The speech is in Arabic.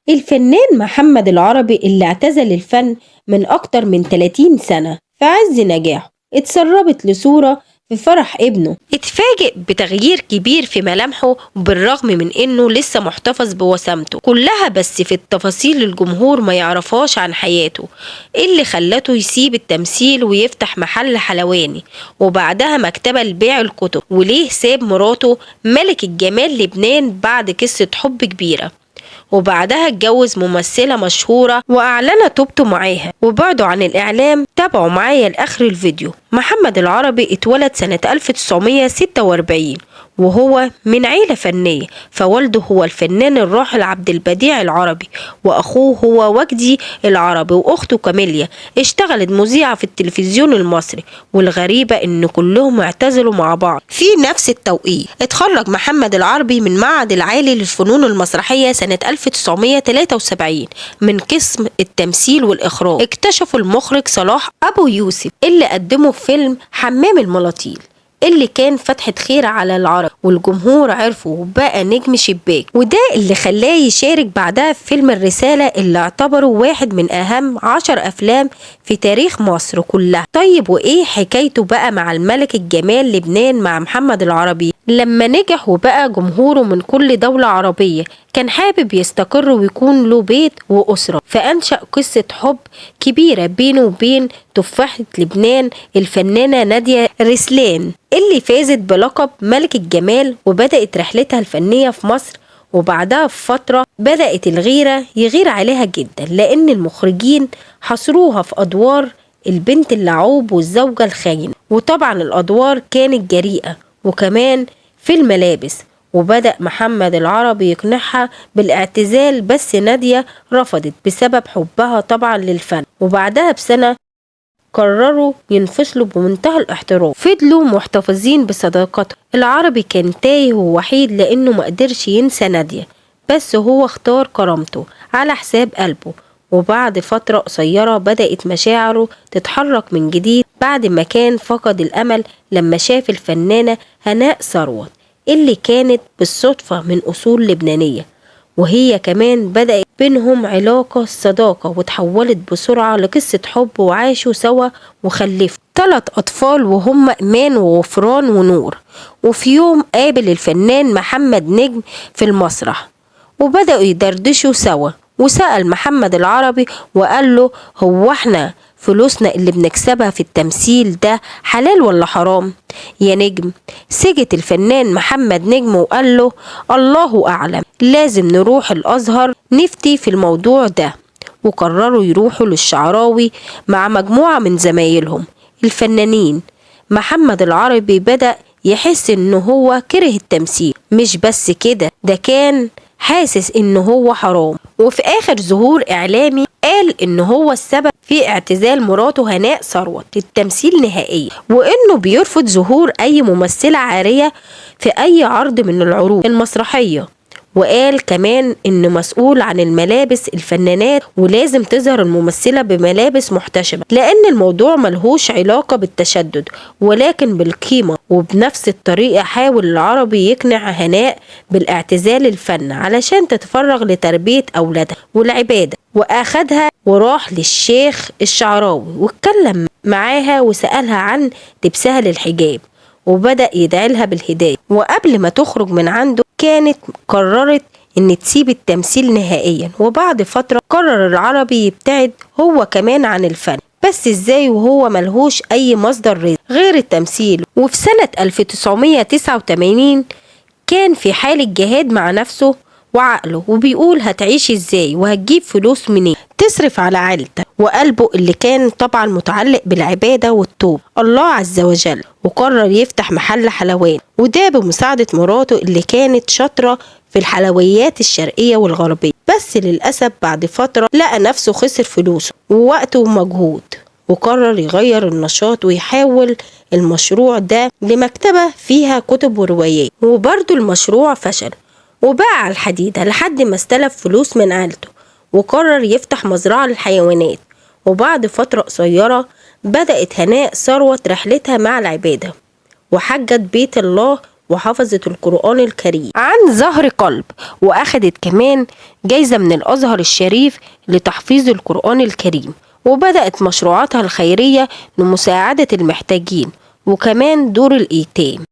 الفنان محمد العربي اللي اعتزل الفن من أكتر من 30 سنة في عز نجاحه اتسربت لصورة في فرح ابنه، اتفاجئ بتغيير كبير في ملامحه بالرغم من انه لسه محتفظ بوسامته كلها، بس في التفاصيل الجمهور ما يعرفهاش عن حياته اللي خلته يسيب التمثيل ويفتح محل حلواني وبعدها مكتبة لبيع الكتب، وليه ساب مراته ملك الجمال لبنان بعد قصة حب كبيرة، وبعدها اتجوز ممثلة مشهورة وأعلن توبته معاها وبعده عن الإعلام. تابعوا معايا لآخر الفيديو. محمد العربي اتولد سنة 1946 وهو من عيلة فنية، فوالده هو الفنان الراحل عبد البديع العربي، وأخوه هو وجدي العربي، وأخته كاميليا اشتغلت مذيعة في التلفزيون المصري، والغريبة إن كلهم اعتزلوا مع بعض في نفس التوقيت. اتخرج محمد العربي من معهد العالي للفنون المسرحية سنة 1973 من قسم التمثيل والإخراج. اكتشفوا المخرج صلاح أبو يوسف اللي قدمه في فيلم حمام الملاطيل اللي كان فتحة خير على العرب، والجمهور عرفه وبقى نجم شباك، وده اللي خلاه يشارك بعدها في فيلم الرسالة اللي اعتبره واحد من أهم 10 أفلام في تاريخ مصر كلها. طيب وإيه حكايته بقى مع الملك الجمال لبنان مع محمد العربي؟ لما نجح وبقى جمهوره من كل دولة عربية كان حابب يستقر ويكون له بيت وأسرة، فأنشأ قصة حب كبيرة بينه وبين تفاحة لبنان الفنانة نادية رسلان اللي فازت بلقب ملك الجمال، وبدأت رحلتها الفنية في مصر. وبعدها بفترة بدأت الغيرة يغير عليها جدا لأن المخرجين حصروها في أدوار البنت اللعوب والزوجة الخاينة، وطبعا الأدوار كانت جريئة وكمان في الملابس، وبدأ محمد العربي يقنعها بالاعتزال بس نادية رفضت بسبب حبها طبعا للفن، وبعدها بسنة قرروا ينفصلوا بمنتهى الاحترام. فضلوا محتفظين بصداقتهم. العربي كان تايه ووحيد لأنه مقدرش ينسى نادية، بس هو اختار كرامته على حساب قلبه. وبعد فترة قصيرة بدأت مشاعره تتحرك من جديد بعد ما كان فقد الأمل لما شاف الفنانة هناء ثروت اللي كانت بالصدفة من أصول لبنانية، وهي كمان بدأت بينهم علاقة صداقة وتحولت بسرعة لقصة حب، وعاشوا سوا وخلفوا 3 أطفال وهم إيمان وغفران ونور. وفي يوم قابل الفنان محمد نجم في المسرح وبدأوا يدردشوا سوا، وسأل محمد العربي وقال له هو احنا فلوسنا اللي بنكسبها في التمثيل ده حلال ولا حرام يا نجم؟ سكت الفنان محمد نجم وقال له الله أعلم، لازم نروح الأزهر نفتي في الموضوع ده. وقرروا يروحوا للشعراوي مع مجموعة من زمايلهم الفنانين. محمد العربي بدأ يحس انه هو كره التمثيل، مش بس كده ده كان حاسس انه هو حرام. وفي اخر ظهور اعلامي قال انه هو السبب في اعتزال مراته هناء ثروت للتمثيل نهائيا، وانه بيرفض ظهور اي ممثلة عارية في اي عرض من العروض المسرحية. وقال كمان انه مسؤول عن الملابس الفنانات ولازم تظهر الممثلة بملابس محتشمة، لان الموضوع ملهوش علاقة بالتشدد ولكن بالقيمة. وبنفس الطريقة حاول العربي يقنع هناء بالاعتزال الفن علشان تتفرغ لتربية اولادها والعبادة، واخدها وراح للشيخ الشعراوي واتكلم معاها وسألها عن لبسها للحجاب وبدأ يدعيلها بالهداية. وقبل ما تخرج من عنده كانت قررت ان تسيب التمثيل نهائيا، وبعد فترة قرر العربي يبتعد هو كمان عن الفن، بس ازاي وهو ملهوش اي مصدر رزق غير التمثيل. وفي سنة 1989 كان في حالة جهاد مع نفسه وعقله، وبيقول هتعيش ازاي وهتجيب فلوس منين تصرف على عيلتك وقلبه اللي كان طبعا متعلق بالعبادة والتوب الله عز وجل، وقرر يفتح محل حلوان، وده بمساعدة مراته اللي كانت شاطرة في الحلويات الشرقية والغربية. بس للأسف بعد فترة لقى نفسه خسر فلوسه ووقته ومجهود، وقرر يغير النشاط ويحول المشروع ده لمكتبة فيها كتب وروايات، وبرضه المشروع فشل وباع على الحديدة لحد ما استلف فلوس من عيلته، وقرر يفتح مزرعة للحيوانات. وبعد فترة قصيرة بدأت هناء ثروت رحلتها مع العبادة وحجت بيت الله وحفظت القرآن الكريم عن ظهر قلب، وأخدت كمان جايزة من الأزهر الشريف لتحفيظ القرآن الكريم، وبدأت مشروعاتها الخيرية لمساعدة المحتاجين وكمان دور الإيتام.